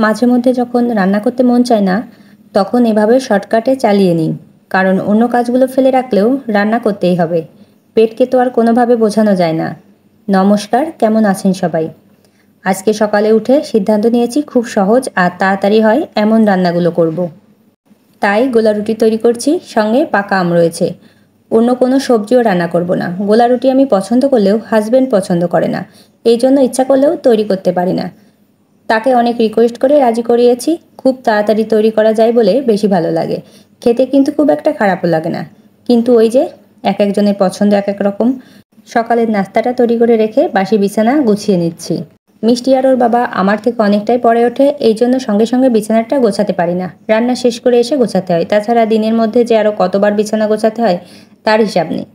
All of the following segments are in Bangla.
মাঝে মধ্যে যখন রান্না করতে মন চায় না তখন এভাবে শর্টকাটে চালিয়ে নিই, কারণ অন্য কাজগুলো ফেলে রাখলেও রান্না করতেই হবে। পেটকে তো আর কোনোভাবে বোঝানো যায় না। নমস্কার, কেমন আছেন সবাই? আজকে সকালে উঠে সিদ্ধান্ত নিয়েছি খুব সহজ আর তাড়াতাড়ি হয় এমন রান্নাগুলো করব। তাই গোলা রুটি তৈরি করছি, সঙ্গে পাকা আম রয়েছে। অন্য কোনো সবজিও রান্না করব না। গোলা রুটি আমি পছন্দ করলেও হাজব্যান্ড পছন্দ করে না, এই জন্য ইচ্ছা করলেও তৈরি করতে পারি না। তাকে অনেক রিকোয়েস্ট করে রাজি করিয়েছি। খুব তাড়াতাড়ি তৈরি করা যায় বলে বেশি ভালো লাগে। খেতে কিন্তু খুব একটা খারাপও লাগে না। কিন্তু ওই যে, এক একজনের পছন্দ এক এক রকম। সকালের নাস্তাটা তৈরি করে রেখে বাসি বিছানা গুছিয়ে নিচ্ছি। মিষ্টি আর ওর বাবা আমার থেকে অনেকটাই পরে ওঠে, এই জন্য সঙ্গে সঙ্গে বিছানাটা গোছাতে পারি না। রান্না শেষ করে এসে গোছাতে হয়। তাছাড়া দিনের মধ্যে যে আরও কতবার বিছানা গোছাতে হয় তার হিসাব নেই।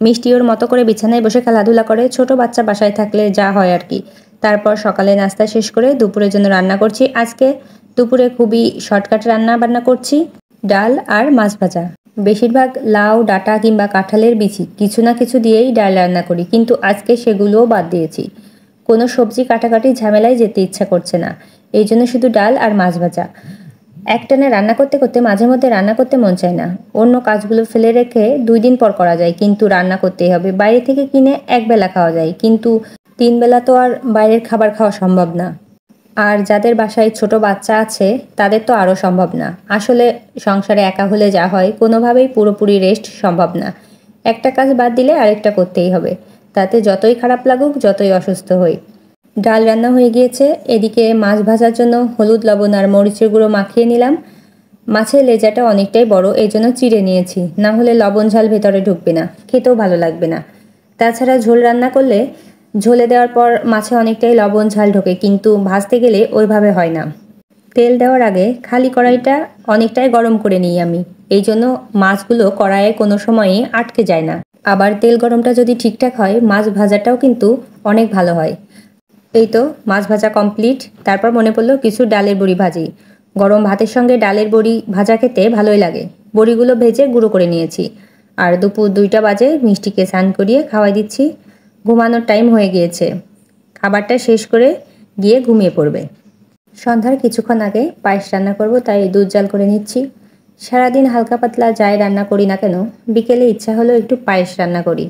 মিষ্টি ওর মতো করে বিছানায় বসে খেলাধুলা করে, ছোট বাচ্চা বাসায় থাকলে যা হয় আর কি। তারপর সকালে নাস্তা শেষ করে দুপুরের জন্য রান্না করছি। আজকে দুপুরে খুবই শর্টকাট রান্না বান্না করছি, ডাল আর মাছ ভাজা। বেশিরভাগ লাউ ডাঁটা কিংবা কাঁঠালের বিচি কিছু না কিছু দিয়েই ডাল রান্না করি, কিন্তু আজকে সেগুলোও বাদ দিয়েছি। কোনো সবজি কাটাকাটি ঝামেলায় যেতে ইচ্ছা করছে না, এই জন্য শুধু ডাল আর মাছ ভাজা। একটানা রান্না করতে করতে মাঝে মধ্যে রান্না করতে মন চায় না। অন্য কাজগুলো ফেলে রেখে 2 দিন পর করা যায়, কিন্তু রান্না করতেই হবে। বাইরে থেকে কিনে একবেলা খাওয়া যায়, কিন্তু 3 বেলা তো আর বাইরের খাবার খাওয়া সম্ভব না। আর যাদের বাসায় ছোট বাচ্চা আছে তাদের তো আরও সম্ভব না। আসলে সংসারে একা হলে যা হয়, কোনোভাবেই পুরোপুরি রেস্ট সম্ভব না। একটা কাজ বাদ দিলে আরেকটা করতেই হবে, তাতে যতই খারাপ লাগুক, যতই অসুস্থ হই। ডাল রান্না হয়ে গিয়েছে, এদিকে মাছ ভাজার জন্য হলুদ লবণ আর মরিচের গুঁড়ো মাখিয়ে নিলাম। মাছের লেজাটা অনেকটাই বড়, এই জন্য চিড়ে নিয়েছি, না হলে লবণ ঝাল ভেতরে ঢুকবে না, খেতেও ভালো লাগবে না। তাছাড়া ঝোল রান্না করলে ঝোলে দেওয়ার পর মাছে অনেকটাই লবণ ঝাল ঢোকে, কিন্তু ভাজতে গেলে ওইভাবে হয় না। তেল দেওয়ার আগে খালি কড়াইটা অনেকটাই গরম করে নিই আমি, এই জন্য মাছগুলো কড়াইয়ে কোনো সময়ই আটকে যায় না। আবার তেল গরমটা যদি ঠিকঠাক হয়, মাছ ভাজাটাও কিন্তু অনেক ভালো হয়। এই তো মাছ ভাজা কমপ্লিট। তারপর মনে পড়লো কিছু ডালের বড়ি ভাজি। গরম ভাতের সঙ্গে ডালের বড়ি ভাজা খেতে ভালোই লাগে। বড়িগুলো ভেজে গুঁড়ো করে নিয়েছি। আর দুপুর 2টা বাজে মিষ্টিকে স্নান করিয়ে খাওয়াই দিচ্ছি। ঘুমানোর টাইম হয়ে গিয়েছে, খাবারটা শেষ করে গিয়ে ঘুমিয়ে পড়বে। সন্ধ্যার কিছুক্ষণ আগে পায়েস রান্না করব, তাই দুধ জাল করে নিচ্ছি। সারাদিন হালকা পাতলা যাই রান্না করি না কেন, বিকেলে ইচ্ছা হলো একটু পায়েস রান্না করি।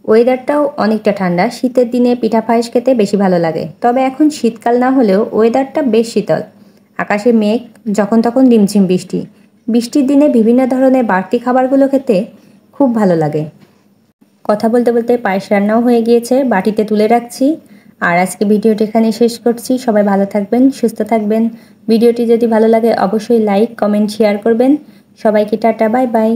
ওয়েদারটাও অনেকটা ঠান্ডা, শীতের দিনে পিঠা পায়েস খেতে বেশি ভালো লাগে। তবে এখন শীতকাল না হলেও ওয়েদারটা বেশ শীতল। আকাশে মেঘ, যখন তখন রিমঝিম বৃষ্টি। বৃষ্টির দিনে বিভিন্ন ধরনের বাড়তি খাবারগুলো খেতে খুব ভালো লাগে। কথা বলতে বলতে পায়েস রান্নাও হয়ে গিয়েছে, বাটিতে তুলে রাখছি। আর আজকে ভিডিওটি এখানে শেষ করছি। সবাই ভালো থাকবেন, সুস্থ থাকবেন। ভিডিওটি যদি ভালো লাগে অবশ্যই লাইক কমেন্ট শেয়ার করবেন। সবাইকে টাটা, বাই বাই।